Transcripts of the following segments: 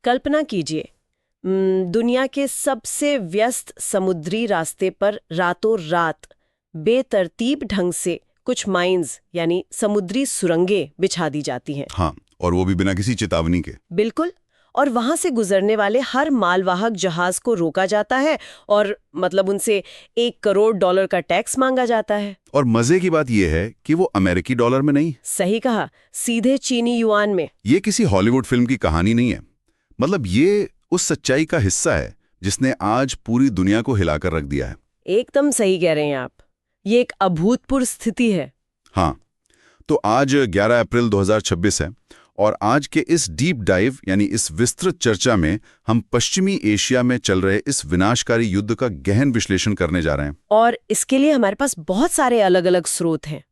कल्पना कीजिए, दुनिया के सबसे व्यस्त समुद्री रास्ते पर रातों रात बेतरतीब ढंग से कुछ माइंस यानी समुद्री सुरंगें बिछा दी जाती हैं। हाँ, और वो भी बिना किसी चेतावनी के। बिल्कुल। और वहां से गुजरने वाले हर मालवाहक जहाज को रोका जाता है और मतलब उनसे $1 करोड़ का टैक्स मांगा जाता है। और मजे की बात यह है कि वो अमेरिकी डॉलर में नहीं। सही कहा, सीधे चीनी युआन में। ये किसी हॉलीवुड फिल्म की कहानी नहीं है। मतलब ये उस सच्चाई का हिस्सा है जिसने आज पूरी दुनिया को हिलाकर रख दिया है। एकदम सही कह रहे हैं आप। ये एक अभूतपूर्व स्थिति है। हाँ, तो आज 11 अप्रैल 2026 है और आज के इस डीप डाइव यानी इस विस्तृत चर्चा में हम पश्चिमी एशिया में चल रहे इस विनाशकारी युद्ध का गहन विश्लेषण करने जा रहे हैं। और इसके लिए हमारे पास बहुत सारे अलग अलग स्रोत हैं।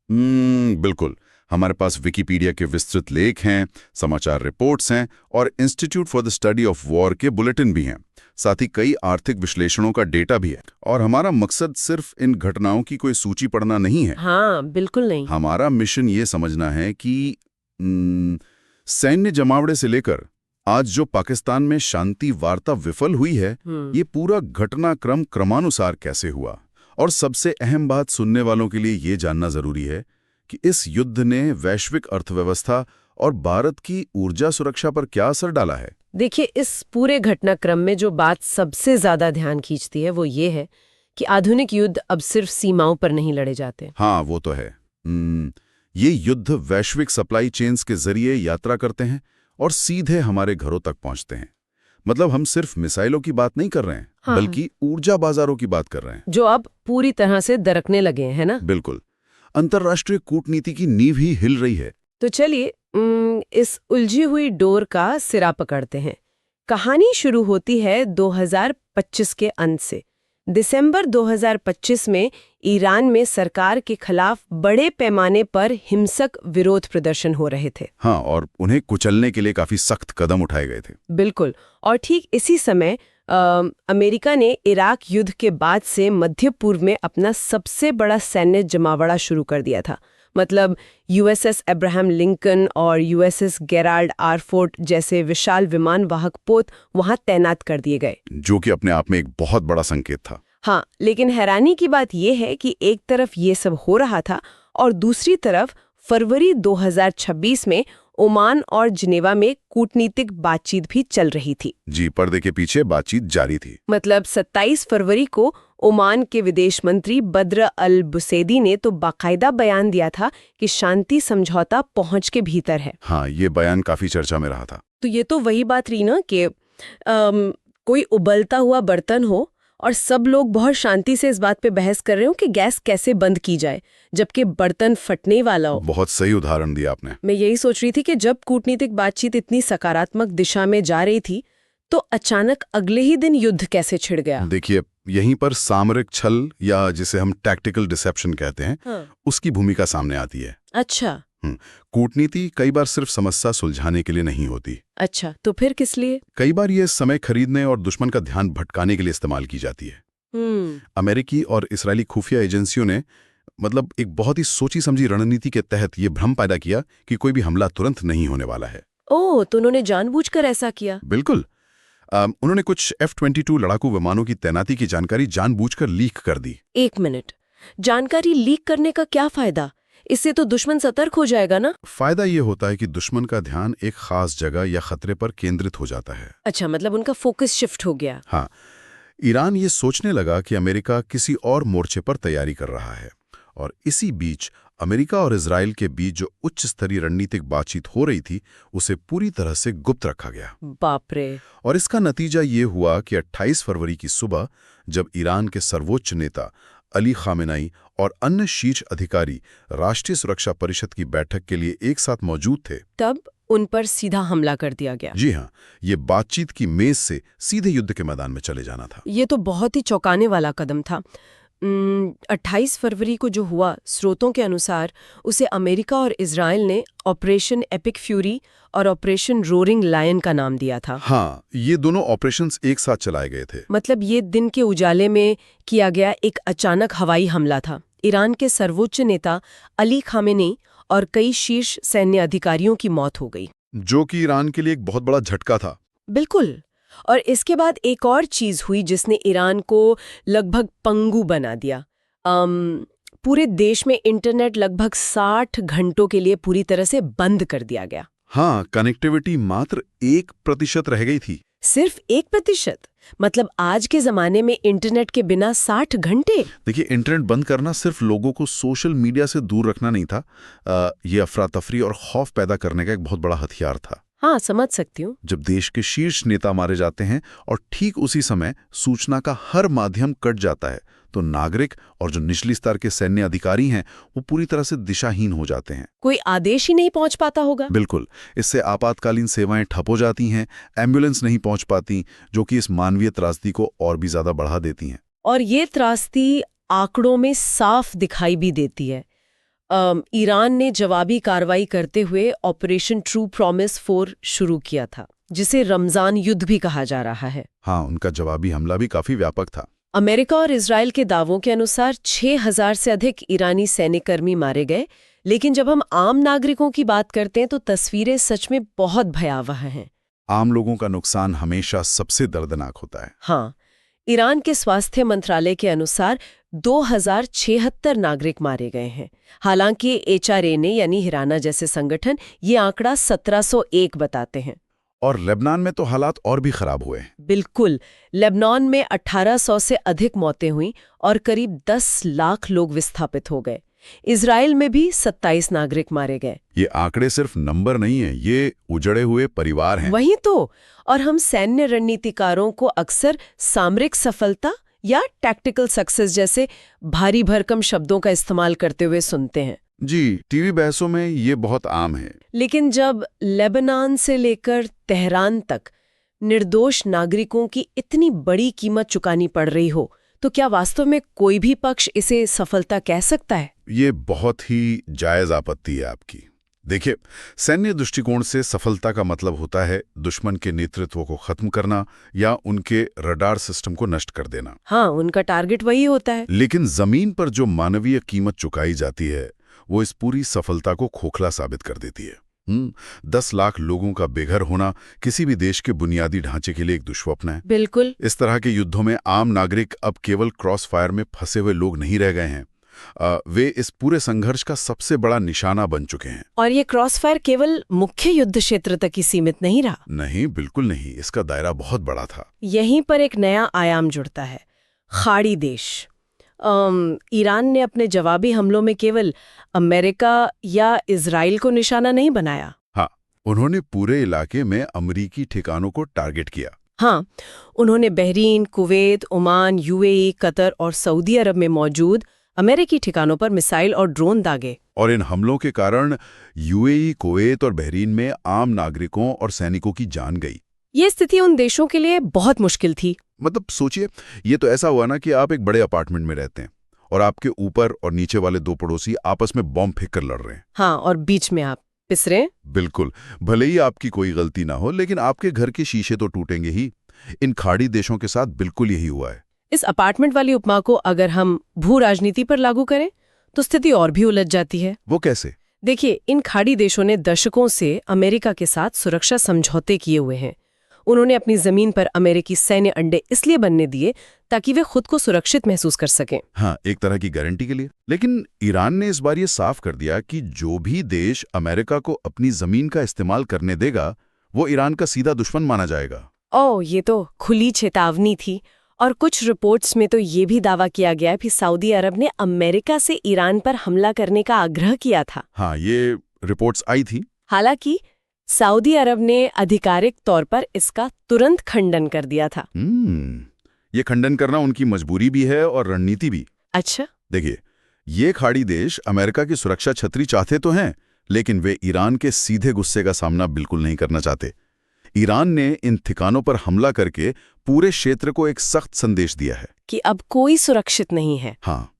बिल्कुल। हमारे पास विकिपीडिया के विस्तृत लेख हैं, समाचार रिपोर्ट्स हैं और institute for the study of war के बुलेटिन भी हैं। साथ ही कई आर्थिक विश्लेषणों का डेटा भी है। और हमारा मकसद सिर्फ इन घटनाओं की कोई सूची पढ़ना नहीं है। हाँ, बिल्कुल नहीं। हमारा मिशन ये समझना है कि सैन्य जमावड़े से लेकर आज जो पाकिस्तान में शांति वार्ता विफल हुई है, ये पूरा घटनाक्रम क्रमानुसार कैसे हुआ। और सबसे अहम बात सुनने वालों के लिए ये जानना जरूरी है कि इस युद्ध ने वैश्विक अर्थव्यवस्था और भारत की ऊर्जा सुरक्षा पर क्या असर डाला है। देखिए, इस पूरे घटनाक्रम में जो बात सबसे ज्यादा ध्यान खींचती है वो ये है कि आधुनिक युद्ध अब सिर्फ सीमाओं पर नहीं लड़े जाते। हाँ, वो तो है। ये युद्ध वैश्विक सप्लाई चेन्स के जरिए यात्रा करते हैं और सीधे हमारे घरों तक पहुंचते हैं। मतलब हम सिर्फ मिसाइलों की बात नहीं कर रहे हैं, हाँ, बल्कि ऊर्जा बाजारों की बात कर रहे हैं, जो अब पूरी तरह से दरकने लगे हैं ना। बिल्कुल। अंतर्राष्ट्रीय कूटनीति की नींव ही हिल रही है। तो चलिए इस उलझी हुई डोर का सिरा पकड़ते हैं। कहानी शुरू होती है 2025 के अंत से। दिसंबर 2025 में ईरान में सरकार के खिलाफ बड़े पैमाने पर हिंसक विरोध प्रदर्शन हो रहे थे। हाँ, और उन्हें कुचलने के लिए काफी सख्त कदम उठाए गए थे। बिल्कुल। और ठीक इसी समय अमेरिका ने इराक युद्ध के बाद से मध्य पूर्व में अपना सबसे बड़ा सैन्य जमावड़ा शुरू कर दिया था। मतलब यूएसएस अब्राहम लिंकन और यूएसएस गेराल्ड आर फोर्ड जैसे विशाल विमान वाहक पोत वहां तैनात कर दिए गए, जो कि अपने आप में एक बहुत बड़ा संकेत था। हाँ, लेकिन हैरानी की बात यह है कि एक तरफ ये सब हो रहा था और दूसरी तरफ फरवरी 2026 में ओमान और जिनेवा में कूटनीतिक बातचीत भी चल रही थी। जी, पर्दे के पीछे बातचीत जारी थी। मतलब 27 फरवरी को ओमान के विदेश मंत्री बद्र अल बुसैदी ने तो बाकायदा बयान दिया था कि शांति समझौता पहुंच के भीतर है। हाँ, ये बयान काफी चर्चा में रहा था। तो ये तो वही बात रही ना कि कोई उबलता हुआ बर्तन हो और सब लोग बहुत शांति से इस बात पे बहस कर रहे हो कि गैस कैसे बंद की जाए, जबकि बर्तन फटने वाला हो। बहुत सही उदाहरण दिया आपने। मैं यही सोच रही थी कि जब कूटनीतिक बातचीत इतनी सकारात्मक दिशा में जा रही थी तो अचानक अगले ही दिन युद्ध कैसे छिड़ गया। देखिए, यहीं पर सामरिक छल या जिसे हम टैक्टिकल डिसेप्शन कहते हैं, हाँ, उसकी भूमिका सामने आती है। अच्छा। कूटनीति कई बार सिर्फ समस्या सुलझाने के लिए नहीं होती। अच्छा, तो फिर किस लिए? कई बार ये समय खरीदने और दुश्मन का ध्यान भटकाने के लिए इस्तेमाल की जाती है। अमेरिकी और इस्राएली खुफिया एजेंसियों ने मतलब एक बहुत ही सोची समझी रणनीति के तहत ये भ्रम पैदा किया कि कोई भी हमला तुरंत नहीं होने वाला है। ओह, तो उन्होंने जानबूझकर ऐसा किया? बिल्कुल। उन्होंने कुछ F-22 लड़ाकू विमानों की तैनाती की जानकारी जानबूझकर लीक कर दी। एक मिनट, जानकारी लीक करने का क्या फायदा? इससे तो दुश्मन सतर्क हो जाएगा ना? फायदा ये होता है कि दुश्मन का ध्यान एक खास जगह या खतरे पर केंद्रित हो जाता है। अच्छा, मतलब उनका फोकस शिफ्ट हो गया। हाँ, ईरान ये सोचने लगा कि अमेरिका किसी और मोर्चे पर तैयारी कर रहा है और इसी बीच अमेरिका और इजराइल के बीच जो उच्च स्तरीय रणनीतिक बातचीत हो रही थी उसे पूरी तरह से गुप्त रखा गया। बाप रे। और इसका नतीजा ये हुआ कि 28 फरवरी की सुबह जब ईरान के सर्वोच्च नेता अली खामेनेई और अन्य शीर्ष अधिकारी राष्ट्रीय सुरक्षा परिषद की बैठक के लिए एक साथ मौजूद थे, तब उन पर सीधा हमला कर दिया गया। जी हाँ, ये बातचीत की मेज से सीधे युद्ध के मैदान में चले जाना था। ये तो बहुत ही चौंकाने वाला कदम था। 28 फरवरी को जो हुआ, स्रोतों के अनुसार उसे अमेरिका और इजराइल ने ऑपरेशन एपिक फ्यूरी और ऑपरेशन रोरिंग लायन का नाम दिया था। हाँ, ये दोनों ऑपरेशंस एक साथ चलाए गए थे। मतलब ये दिन के उजाले में किया गया एक अचानक हवाई हमला था। ईरान के सर्वोच्च नेता अली खामेनेई और कई शीर्ष सैन्य अधिकारियों की मौत हो गई, जो कि ईरान के लिए एक बहुत बड़ा झटका था। बिल्कुल। और इसके बाद एक और चीज हुई जिसने ईरान को लगभग पंगु बना दिया। पूरे देश में इंटरनेट लगभग 60 घंटों के लिए पूरी तरह से बंद कर दिया गया। हाँ, कनेक्टिविटी मात्र 1% रह गई थी। सिर्फ 1%? मतलब आज के जमाने में इंटरनेट के बिना 60 घंटे? देखिए, इंटरनेट बंद करना सिर्फ लोगों को सोशल मीडिया से दूर रखना नहीं था, ये अफरा तफरी और खौफ पैदा करने का एक बहुत बड़ा हथियार था। हाँ, समझ सकती हूँ। जब देश के शीर्ष नेता मारे जाते हैं और ठीक उसी समय सूचना का हर माध्यम कट जाता है, तो नागरिक और जो निचली स्तर के सैन्य अधिकारी हैं वो पूरी तरह से दिशाहीन हो जाते हैं। कोई आदेश ही नहीं पहुंच पाता होगा। बिल्कुल। इससे आपातकालीन सेवाएं ठप हो जाती हैं, एम्बुलेंस नहीं पहुंच पाती, जो कि इस मानवीय त्रासदी को और भी ज्यादा बढ़ा देती हैं। और ये त्रासदी आंकड़ों में साफ दिखाई भी देती है। ईरान ने जवाबी कार्रवाई करते हुए ऑपरेशन ट्रू प्रॉमिस 4 शुरू किया था, जिसे रमजान युद्ध भी कहा जा रहा है। हाँ, उनका जवाबी हमला भी काफी व्यापक था। अमेरिका और इजराइल के दावों के अनुसार 6000 से अधिक ईरानी सैन्यकर्मी मारे गए, लेकिन जब हम आम नागरिकों की बात करते हैं तो तस्वीरें सच में बहुत भयावह हैं। आम लोगों का नुकसान हमेशा सबसे दर्दनाक होता है। हाँ, ईरान के स्वास्थ्य मंत्रालय के अनुसार 2076 नागरिक मारे गए हैं। हालांकि HRA यानी हिराना जैसे संगठन ये आंकड़ा 1701 बताते हैं। और लेबनान में तो हालात और भी खराब हुए। बिल्कुल। लेबनान में 1800 से अधिक मौतें हुईं और करीब 10 लाख लोग विस्थापित हो गए। इजराइल में भी 27 नागरिक मारे गए। ये आंकड़े सिर्फ नंबर नहीं है, ये उजड़े हुए परिवार हैं। वही तो। और हम सैन्य रणनीतिकारों को अक्सर सामरिक सफलता या टैक्टिकल सक्सेस जैसे भारी भरकम शब्दों का इस्तेमाल करते हुए सुनते हैं। जी, टीवी बहसों में ये बहुत आम है। लेकिन जब लेबनान से लेकर तेहरान तक निर्दोष नागरिकों की इतनी बड़ी कीमत चुकानी पड़ रही हो, तो क्या वास्तव में कोई भी पक्ष इसे सफलता कह सकता है? ये बहुत ही जायज आपत्ति है आपकी। देखिए, सैन्य दृष्टिकोण से सफलता का मतलब होता है दुश्मन के नेतृत्व को खत्म करना या उनके रडार सिस्टम को नष्ट कर देना। हाँ, उनका टारगेट वही होता है। लेकिन जमीन पर जो मानवीय कीमत चुकाई जाती है वो इस पूरी सफलता को खोखला साबित कर देती है। 10 लाख लोगों का बेघर होना किसी भी देश के बुनियादी ढांचे के लिए एक दुष्स्वप्न है। बिल्कुल। इस तरह के युद्धों में आम नागरिक अब केवल क्रॉस फायर में फंसे हुए लोग नहीं रह गए हैं, वे इस पूरे संघर्ष का सबसे बड़ा निशाना बन चुके हैं। और ये क्रॉस फायर केवल मुख्य युद्ध क्षेत्र तक ही सीमित नहीं रहा। नहीं, बिल्कुल नहीं, इसका दायरा बहुत बड़ा था। यहीं पर एक नया आयाम जुड़ता है, खाड़ी देश। ईरान ने अपने जवाबी हमलों में केवल अमेरिका या इजराइल को निशाना नहीं बनाया। हाँ, उन्होंने पूरे इलाके में अमरीकी ठिकानों को टारगेट किया। हाँ, उन्होंने Bahrain, Kuwait, Oman, UAE, Qatar और सऊदी अरब में मौजूद अमेरिकी ठिकानों पर मिसाइल और ड्रोन दागे। और इन हमलों के कारण UAE, कुवैत और बहरीन में आम नागरिकों और सैनिकों की जान गई। ये स्थिति उन देशों के लिए बहुत मुश्किल थी। मतलब सोचिए, ये तो ऐसा हुआ ना कि आप एक बड़े अपार्टमेंट में रहते हैं और आपके ऊपर और नीचे वाले 2 पड़ोसी आपस में बॉम्ब फेंक कर लड़ रहे हैं। हाँ, और बीच में आप पिस रहे हैं। बिल्कुल। भले ही आपकी कोई गलती ना हो, लेकिन आपके घर के शीशे तो टूटेंगे ही। इन खाड़ी देशों के साथ बिल्कुल यही हुआ है। इस अपार्टमेंट वाली उपमा को अगर हम भू राजनीति पर लागू करें तो स्थिति और भी उलझ जाती है। वो कैसे? देखिए, इन खाड़ी देशों ने दशकों से अमेरिका के साथ सुरक्षा समझौते किए हुए हैं। उन्होंने अपनी जमीन पर अमेरिकी सैन्य अड्डे इसलिए बनने दिए ताकि वे खुद को सुरक्षित महसूस कर सकें। हाँ, एक तरह की गारंटी के लिए। लेकिन ईरान ने इस बार ये साफ कर दिया कि जो भी देश अमेरिका को अपनी जमीन का इस्तेमाल करने देगा वो ईरान का सीधा दुश्मन माना जाएगा। ओह, ये तो खुली चेतावनी थी। और कुछ रिपोर्ट्स में तो ये भी दावा किया गया कि सऊदी अरब ने अमेरिका से ईरान पर हमला करने का आग्रह किया था। हाँ, ये रिपोर्ट्स आई थी। हालांकि सऊदी अरब ने आधिकारिक तौर पर इसका तुरंत खंडन कर दिया था। ये खंडन करना उनकी मजबूरी भी है और रणनीति भी। अच्छा। देखिए, ये खाड़ी देश अमेरिका की सुरक्षा छतरी चाहते तो हैं, लेकिन वे ईरान के सीधे गुस्से का सामना बिल्कुल नहीं करना चाहते। ईरान ने इन ठिकानों पर हमला करके पूरे क्षेत्र को एक सख्त संदेश दिया है कि अब कोई सुरक्षित नहीं है। हाँ,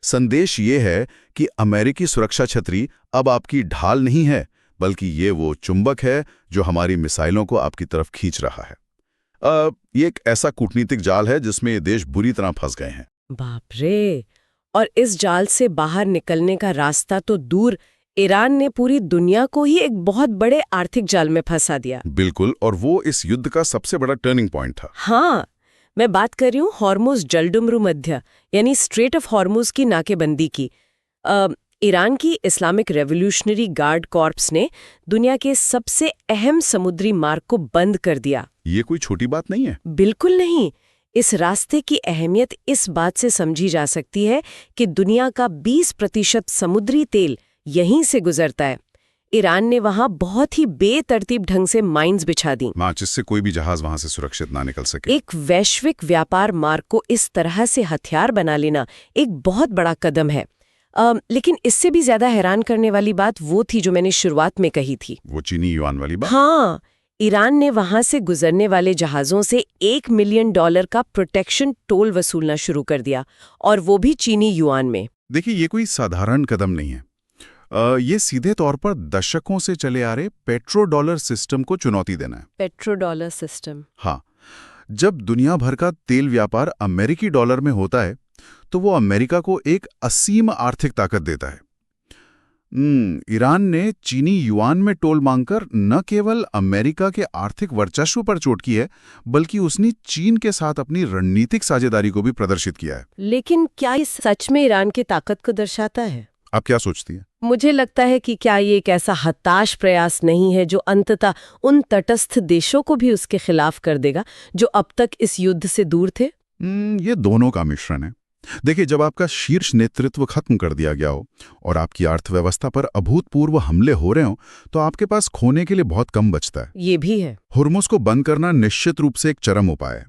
संदेश ये है कि अमेरिकी सुरक्षा छतरी अब आपकी ढाल नहीं है, बल्कि ये वो चुंबक है जो हमारी मिसाइलों को आपकी तरफ खींच रहा है। ये एक ऐसा कूटनीतिक जाल है जिसमें ये देश बुरी तरह फंस गए हैं। बाप रे! और इस जाल से बाहर निकलने का रास्ता तो दूर, ईरान ने पूरी दुनिया को ही एक बहुत बड़े आर्थिक जाल में फंसा दिया। बिल्कुल, और वो इस युद्ध का सबसे बड़ा टर्निंग पॉइंट था। हाँ, मैं बात कर रही हूँ हॉर्मुज जलडुमरू मध्य यानी स्ट्रेट ऑफ हॉर्मुज की नाकेबंदी की। ईरान की इस्लामिक रेवोल्यूशनरी गार्ड कॉर्प्स ने दुनिया के सबसे अहम समुद्री मार्ग को बंद कर दिया। ये कोई छोटी बात नहीं है। बिल्कुल नहीं। इस रास्ते की अहमियत इस बात से समझी जा सकती है कि दुनिया का 20% समुद्री तेल यहीं से गुजरता है। ईरान ने वहां बहुत ही बेतरतीब ढंग से माइंस बिछा दी, जिससे कोई भी जहाज वहां से सुरक्षित ना निकल सके। एक वैश्विक व्यापार मार्ग को इस तरह से हथियार बना लेना एक बहुत बड़ा कदम है। लेकिन इससे भी ज्यादा हैरान करने वाली बात वो थी जो मैंने शुरुआत में कही थी, वो चीनी युआन वाली बात। हाँ, ईरान ने वहां से गुजरने वाले जहाजों से $1 मिलियन का प्रोटेक्शन टोल वसूलना शुरू कर दिया, और वो भी चीनी युआन में। देखिए, ये कोई साधारण कदम नहीं है। ये सीधे तौर पर दशकों से चले आ रहे पेट्रो डॉलर सिस्टम को चुनौती देना है। Petro dollar system? हाँ, जब दुनिया भर का तेल व्यापार अमेरिकी डॉलर में होता है तो वो अमेरिका को एक असीम आर्थिक ताकत देता है। ईरान ने चीनी युआन में टोल मांगकर न केवल अमेरिका के आर्थिक वर्चस्व पर चोट की है, बल्कि उसने चीन के साथ अपनी रणनीतिक साझेदारी को भी प्रदर्शित किया है। लेकिन क्या ये सच में ईरान की ताकत को दर्शाता है? आप क्या सोचती हैं? मुझे लगता है कि क्या ये एक ऐसा हताश प्रयास नहीं है जो अंततः उन तटस्थ देशों को भी उसके खिलाफ कर देगा जो अब तक इस युद्ध से दूर थे? ये दोनों का मिश्रण है। देखिए, जब आपका शीर्ष नेतृत्व खत्म कर दिया गया हो और आपकी अर्थव्यवस्था पर अभूतपूर्व हमले हो रहे हो, तो आपके पास खोने के लिए बहुत कम बचता है। ये भी है। हुर्मुज को बंद करना निश्चित रूप से एक चरम उपाय है।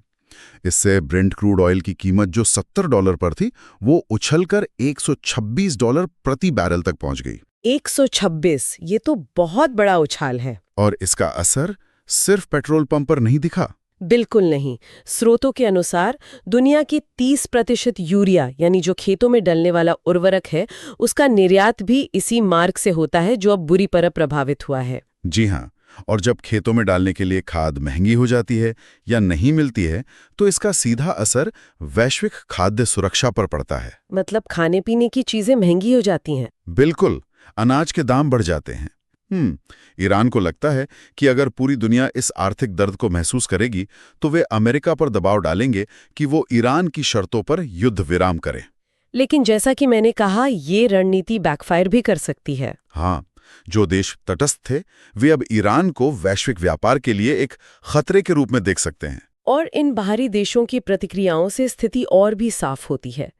इससे ब्रेंट क्रूड ऑयल की कीमत जो $70 पर थी, वो उछलकर $126 प्रति बैरल तक पहुंच गई। 126, ये तो बहुत बड़ा उछाल है। और इसका असर सिर्फ पेट्रोल पंप पर नहीं दिखा। बिल्कुल नहीं। स्रोतों के अनुसार दुनिया की 30% यूरिया यानी जो खेतों में डलने वाला उर्वरक है, उसका निर्यात भी इसी मार्ग से होता है जो अब बुरी तरह प्रभावित हुआ है। जी हाँ, और जब खेतों में डालने के लिए खाद महंगी हो जाती है या नहीं मिलती है, तो इसका सीधा असर वैश्विक खाद्य सुरक्षा पर पड़ता है। मतलब खाने पीने की चीजें महंगी हो जाती हैं। बिल्कुल, अनाज के दाम बढ़ जाते हैं। ईरान को लगता है कि अगर पूरी दुनिया इस आर्थिक दर्द को महसूस करेगी तो वे अमेरिका पर दबाव डालेंगे कि वो ईरान की शर्तों पर युद्ध विराम करे। लेकिन जैसा कि मैंने कहा, ये रणनीति बैकफायर भी कर सकती है। हाँ, जो देश तटस्थ थे वे अब ईरान को वैश्विक व्यापार के लिए एक खतरे के रूप में देख सकते हैं। और इन बाहरी देशों की प्रतिक्रियाओं से स्थिति और भी साफ होती है।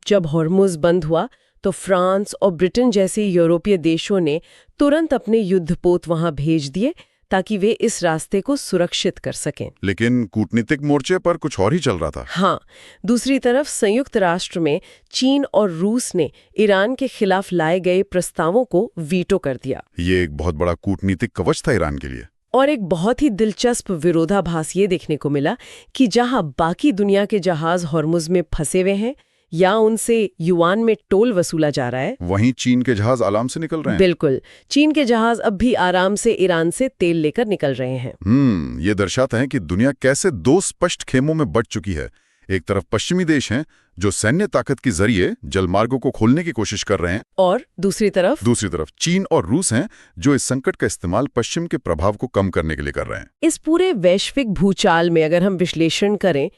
जब हॉर्मुज बंद हुआ तो फ्रांस और ब्रिटेन जैसे यूरोपीय देशों ने तुरंत अपने युद्धपोत वहां भेज दिए ताकि वे इस रास्ते को सुरक्षित कर सकें। लेकिन कूटनीतिक मोर्चे पर कुछ और ही चल रहा था। हाँ, दूसरी तरफ संयुक्त राष्ट्र में चीन और रूस ने ईरान के खिलाफ लाए गए प्रस्तावों को वीटो कर दिया। ये एक बहुत बड़ा कूटनीतिक कवच था ईरान के लिए। और एक बहुत ही दिलचस्प विरोधाभास ये देखने को मिला कि जहां बाकी दुनिया के जहाज हॉर्मुज में फंसे हुए हैं या उनसे युआन में टोल वसूला जा रहा है, वहीं चीन के जहाज आराम से निकल रहे हैं। बिल्कुल, चीन के जहाज अब भी आराम से ईरान से तेल लेकर निकल रहे हैं। ये दर्शाता है कि दुनिया कैसे दो स्पष्ट खेमों में बंट चुकी है। एक तरफ पश्चिमी देश हैं जो सैन्य ताकत के जरिए जलमार्गों को खोलने की कोशिश कर रहे हैं, और दूसरी तरफ चीन और रूस हैं जो इस संकट का इस्तेमाल पश्चिम के प्रभाव को कम करने के लिए कर रहे हैं। इस पूरे वैश्विक भूचाल में अगर हम विश्लेषण करें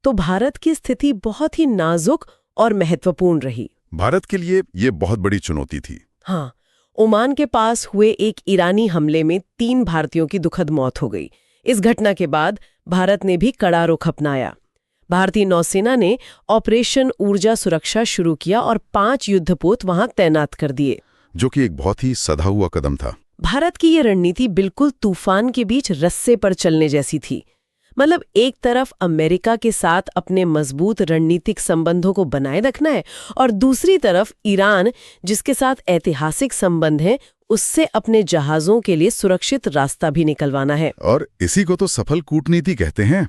तो भारत की स्थिति बहुत ही नाजुक और महत्वपूर्ण रही। भारत के लिए ये बहुत बड़ी चुनौती थी। हाँ, ओमान के पास हुए एक ईरानी हमले में 3 भारतीयों की दुखद मौत हो गई। इस घटना के बाद भारत ने भी कड़ा रुख अपनाया। भारतीय नौसेना ने ऑपरेशन ऊर्जा सुरक्षा शुरू किया और 5 युद्धपोत वहां तैनात कर दिए, जो कि एक बहुत ही सधा हुआ कदम था। भारत की ये रणनीति बिल्कुल तूफान के बीच रस्से पर चलने जैसी थी। मतलब एक तरफ अमेरिका के साथ अपने मजबूत रणनीतिक संबंधों को बनाए रखना है और दूसरी तरफ ईरान, जिसके साथ ऐतिहासिक संबंध हैं, उससे अपने जहाजों के लिए सुरक्षित रास्ता भी निकलवाना है। और इसी को तो सफल कूटनीति कहते हैं।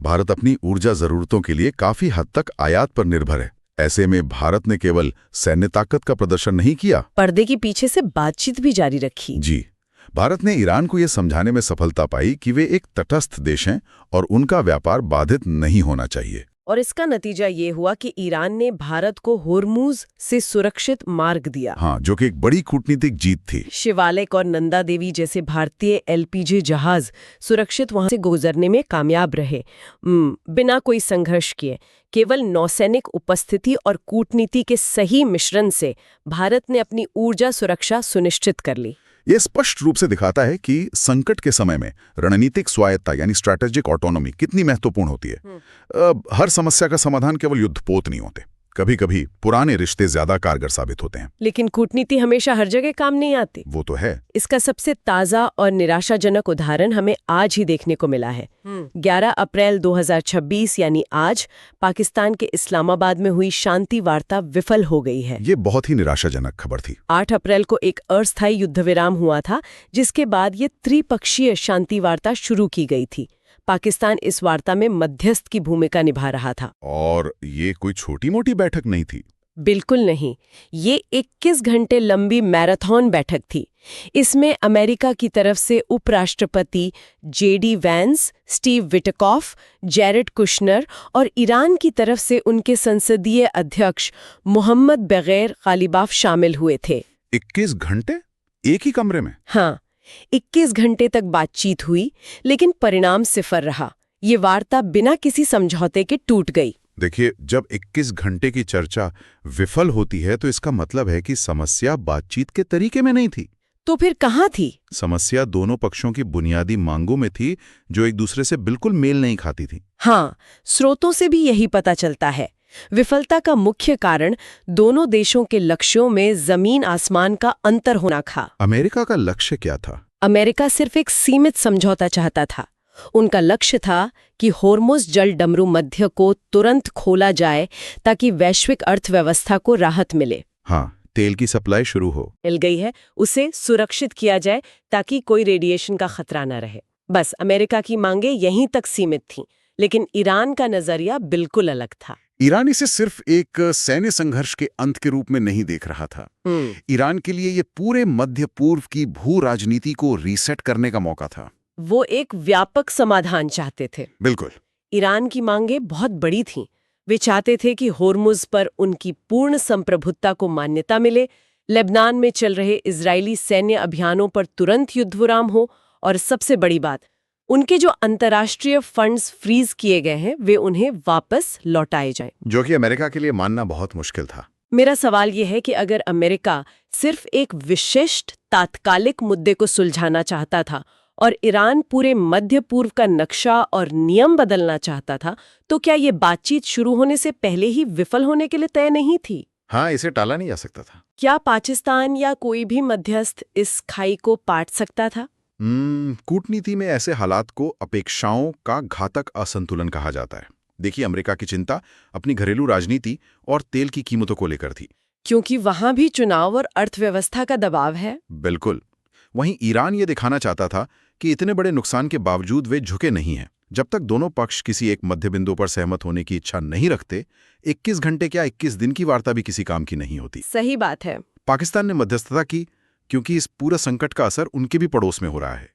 भारत अपनी ऊर्जा जरूरतों के लिए काफी हद तक आयात पर निर्भर है। ऐसे में भारत ने केवल सैन्य ताकत का प्रदर्शन नहीं किया, पर्दे के पीछे से बातचीत भी जारी रखी। जी, भारत ने ईरान को यह समझाने में सफलता पाई कि वे एक तटस्थ देश हैं और उनका व्यापार बाधित नहीं होना चाहिए। और इसका नतीजा ये हुआ कि ईरान ने भारत को होर्मुज से सुरक्षित मार्ग दिया। हाँ, जो कि एक बड़ी कूटनीतिक जीत थी। शिवालिक और नंदा देवी जैसे भारतीय एलपीजी जहाज सुरक्षित वहां से गुजरने में कामयाब रहे, बिना कोई संघर्ष किए। केवल नौसैनिक उपस्थिति और कूटनीति के सही मिश्रण से भारत ने अपनी ऊर्जा सुरक्षा सुनिश्चित कर ली। ये स्पष्ट रूप से दिखाता है कि संकट के समय में रणनीतिक स्वायत्ता यानी स्ट्रैटेजिक ऑटोनॉमी कितनी महत्वपूर्ण होती है। हर समस्या का समाधान केवल युद्धपोत नहीं होते, कभी कभी पुराने रिश्ते ज्यादा कारगर साबित होते हैं। लेकिन कूटनीति हमेशा हर जगह काम नहीं आती। वो तो है। इसका सबसे ताज़ा और निराशाजनक उदाहरण हमें आज ही देखने को मिला है। 11 अप्रैल 2026 यानी आज पाकिस्तान के इस्लामाबाद में हुई शांति वार्ता विफल हो गई है। ये बहुत ही निराशाजनक खबर थी। 8 अप्रैल को एक अस्थायी युद्ध विराम हुआ था, जिसके बाद ये त्रिपक्षीय शांति वार्ता शुरू की गई थी। पाकिस्तान इस वार्ता में मध्यस्थ की भूमिका निभा रहा था। और ये कोई छोटी-मोटी बैठक नहीं थी। बिल्कुल नहीं, ये 21 घंटे लंबी मैराथन बैठक थी। इसमें अमेरिका की तरफ से उपराष्ट्रपति JD Vance, Steve Witkoff, Jared Kushner और ईरान की तरफ से उनके संसदीय अध्यक्ष मोहम्मद बगैर गालिबाफ शामिल हुए थे। 21 घंटे एक ही कमरे में? हाँ, 21 घंटे तक बातचीत हुई, लेकिन परिणाम सिफर रहा। ये वार्ता बिना किसी समझौते के टूट गई। देखिए, जब 21 घंटे की चर्चा विफल होती है तो इसका मतलब है कि समस्या बातचीत के तरीके में नहीं थी। तो फिर कहाँ थी? समस्या दोनों पक्षों की बुनियादी मांगों में थी, जो एक दूसरे से बिल्कुल मेल नहीं खाती थी। हाँ, स्रोतों से भी यही पता चलता है। विफलता का मुख्य कारण दोनों देशों के लक्ष्यों में जमीन आसमान का अंतर होना था। अमेरिका का लक्ष्य क्या था? अमेरिका सिर्फ एक सीमित समझौता चाहता था। उनका लक्ष्य था कि होर्मुज जल डमरू मध्य को तुरंत खोला जाए ताकि वैश्विक अर्थव्यवस्था को राहत मिले। हाँ, तेल की सप्लाई शुरू हो। मिल गई है, उसे सुरक्षित किया जाए ताकि कोई रेडिएशन का खतरा न रहे। बस अमेरिका की मांगे यहीं तक सीमित थीं, लेकिन ईरान का नजरिया बिल्कुल अलग था। ईरान इसे सिर्फ एक सैन्य संघर्ष के अंत के रूप में नहीं देख रहा था। ईरान के लिए ये पूरे मध्य पूर्व की भू राजनीति को रीसेट करने का मौका था। वो एक व्यापक समाधान चाहते थे। बिल्कुल। ईरान की मांगे बहुत बड़ी थीं। वे चाहते थे कि होर्मुज पर उनकी पूर्ण संप्रभुता को मान्यता मिले, लेबनान में चल रहे इजरायली सैन्य अभियानों पर तुरंत युद्ध विराम हो, और सबसे बड़ी बात, उनके जो अंतर्राष्ट्रीय फंड्स फ्रीज किए गए हैं वे उन्हें वापस लौटाए जाएं। जो कि अमेरिका के लिए मानना बहुत मुश्किल था। मेरा सवाल यह है कि अगर अमेरिका सिर्फ एक विशिष्ट तात्कालिक मुद्दे को सुलझाना चाहता था और ईरान पूरे मध्य पूर्व का नक्शा और नियम बदलना चाहता था, तो क्या ये बातचीत शुरू होने से पहले ही विफल होने के लिए तय नहीं थी? हाँ, इसे टाला नहीं जा सकता था। क्या पाकिस्तान या कोई भी मध्यस्थ इस खाई को पाट सकता था? कूटनीति में ऐसे हालात को अपेक्षाओं का घातक असंतुलन कहा जाता है। देखिए, अमेरिका की चिंता अपनी घरेलू राजनीति और तेल की कीमतों को लेकर थी, क्योंकि वहां भी चुनाव और अर्थव्यवस्था का दबाव है। बिल्कुल। वहीं ईरान ये दिखाना चाहता था कि इतने बड़े नुकसान के बावजूद वे झुके नहीं हैं। जब तक दोनों पक्ष किसी एक मध्य बिंदु पर सहमत होने की इच्छा नहीं रखते, 21 घंटे क्या 21 दिन की वार्ता भी किसी काम की नहीं होती। सही बात है। पाकिस्तान ने मध्यस्थता की, क्योंकि इस पूरा संकट का असर उनके भी पड़ोस में हो रहा है।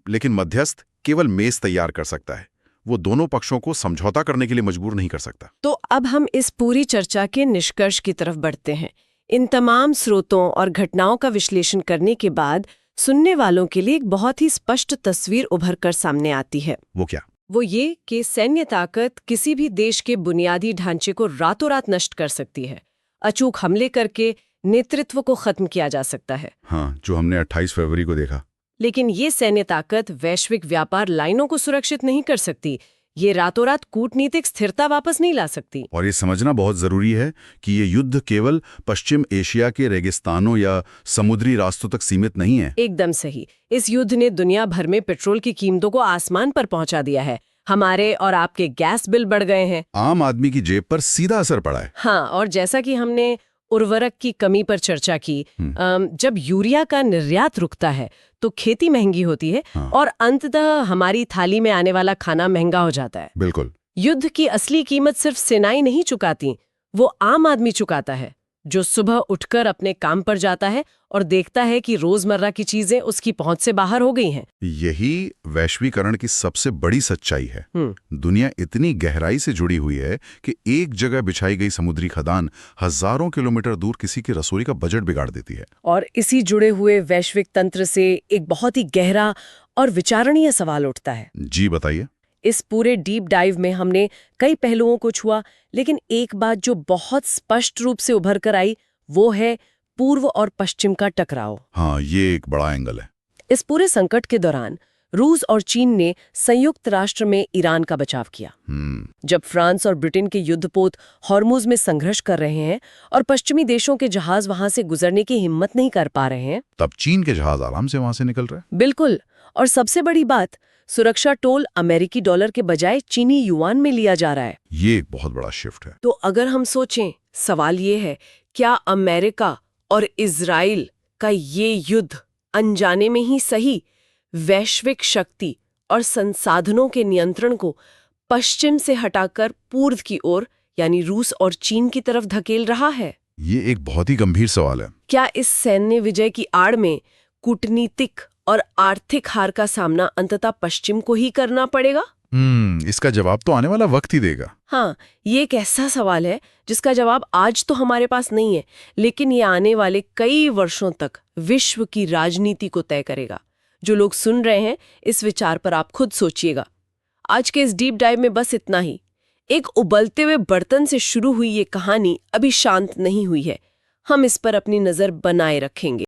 लेकिन मध्यस्थ केवल मेज तैयार कर सकता है, वो दोनों पक्षों को समझौता करने के लिए मजबूर नहीं कर सकता। तो अब हम इस पूरी चर्चा के निष्कर्ष की तरफ बढ़ते हैं। इन तमाम स्रोतों और घटनाओं का विश्लेषण करने के बाद सुनने वालों के लिए एक बहुत ही स्पष्ट तस्वीर उभर कर सामने आती है। वो क्या? वो ये कि सैन्य ताकत किसी भी देश के बुनियादी ढांचे को रातों रात नष्ट कर सकती है। अचूक हमले करके नेतृत्व को खत्म किया जा सकता है। हाँ, जो हमने 28 फरवरी को देखा। लेकिन ये सैन्य ताकत वैश्विक व्यापार लाइनों को सुरक्षित नहीं कर सकती। ये रातों रात कूटनीतिक स्थिरता वापस नहीं ला सकती। और ये समझना बहुत जरूरी है कि ये युद्ध केवल पश्चिम एशिया के रेगिस्तानों या समुद्री रास्तों तक सीमित नहीं है। एकदम सही। इस युद्ध ने दुनिया भर में पेट्रोल की कीमतों को आसमान पर पहुंचा दिया है। हमारे और आपके गैस बिल बढ़ गए हैं। आम आदमी की जेब पर सीधा असर पड़ा है। हाँ, और जैसा कि हमने उर्वरक की कमी पर चर्चा की, जब यूरिया का निर्यात रुकता है तो खेती महंगी होती है। हाँ। और अंततः हमारी थाली में आने वाला खाना महंगा हो जाता है। बिल्कुल। युद्ध की असली कीमत सिर्फ सेनाएं नहीं चुकाती, वो आम आदमी चुकाता है। जो सुबह उठकर अपने काम पर जाता है और देखता है कि रोजमर्रा की चीजें उसकी पहुंच से बाहर हो गई हैं। यही वैश्वीकरण की सबसे बड़ी सच्चाई है। दुनिया इतनी गहराई से जुड़ी हुई है कि एक जगह बिछाई गई समुद्री खदान हजारों किलोमीटर दूर किसी की रसोई का बजट बिगाड़ देती है। और इसी जुड़े हुए वैश्विक तंत्र से एक बहुत ही गहरा और विचारणीय सवाल उठता है। जी बताइए। इस पूरे डीप डाइव में हमने कई पहलुओं को छुआ, लेकिन एक बात जो बहुत स्पष्ट रूप से उभर कर आई वो है पूर्व और पश्चिम का टकराव। हाँ, ये एक बड़ा एंगल है। इस पूरे संकट के दौरान रूस और चीन ने संयुक्त राष्ट्र में ईरान का बचाव किया। जब फ्रांस और ब्रिटेन के युद्धपोत हॉर्मुज में संघर्ष कर रहे हैं और पश्चिमी देशों के जहाज वहां से गुजरने की हिम्मत नहीं कर पा रहे हैं, तब चीन के जहाज आराम से वहां से निकल रहे हैं। बिल्कुल। और सबसे बड़ी बात, सुरक्षा टोल अमेरिकी डॉलर के बजाय चीनी युआन में लिया जा रहा है। ये एक बहुत बड़ा शिफ्ट है। तो अगर हम सोचें, सवाल ये है, क्या अमेरिका और इजराइल का ये युद्ध अनजाने में ही सही वैश्विक शक्ति और संसाधनों के नियंत्रण को पश्चिम से हटाकर पूर्व की ओर यानी रूस और चीन की तरफ धकेल रहा है? ये एक बहुत ही गंभीर सवाल है। क्या इस सैन्य विजय की आड़ में कूटनीतिक और आर्थिक हार का सामना अंततः पश्चिम को ही करना पड़ेगा? इसका जवाब तो आने वाला वक्त ही देगा। हाँ, ये एक ऐसा सवाल है जिसका जवाब आज तो हमारे पास नहीं है, लेकिन ये आने वाले कई वर्षों तक विश्व की राजनीति को तय करेगा। जो लोग सुन रहे हैं, इस विचार पर आप खुद सोचिएगा। आज के इस डीप डाइव में बस इतना ही। एक उबलते हुए बर्तन से शुरू हुई ये कहानी अभी शांत नहीं हुई है। हम इस पर अपनी नजर बनाए रखेंगे।